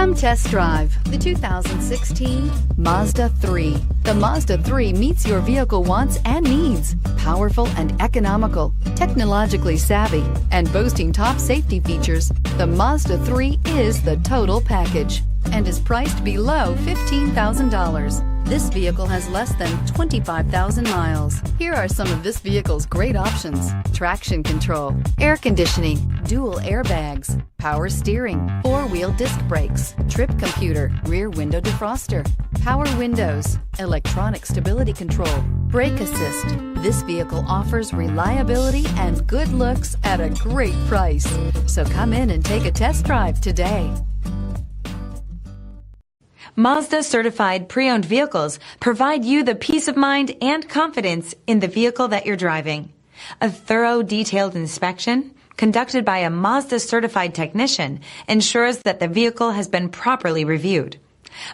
Come test drive the 2016 Mazda 3. The Mazda 3 meets your vehicle wants and needs. Powerful and economical, technologically savvy, and boasting top safety features, the Mazda 3 is the total package and is priced below $15,000. This vehicle has less than 25,000 miles. Here are some of this vehicle's great options: traction control, air conditioning, dual airbags, power steering, four-wheel disc brakes, trip computer, rear window defroster, power windows, electronic stability control, brake assist. This vehicle offers reliability and good looks at a great price. So come in and take a test drive today. Mazda certified pre-owned vehicles provide you the peace of mind and confidence in the vehicle that you're driving. A thorough, detailed inspection conducted by a Mazda certified technician ensures that the vehicle has been properly reviewed.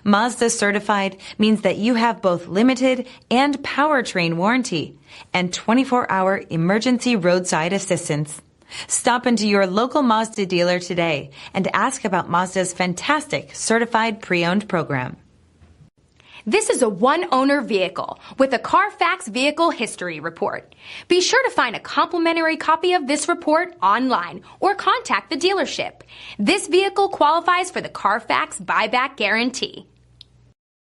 Mazda certified means that you have both limited and powertrain warranty and 24-hour emergency roadside assistance. Stop into your local Mazda dealer today and ask about Mazda's fantastic certified pre-owned program. This is a one-owner vehicle with a CARFAX Vehicle History Report. Be sure to find a complimentary copy of this report online or contact the dealership. This vehicle qualifies for the CARFAX Buyback Guarantee.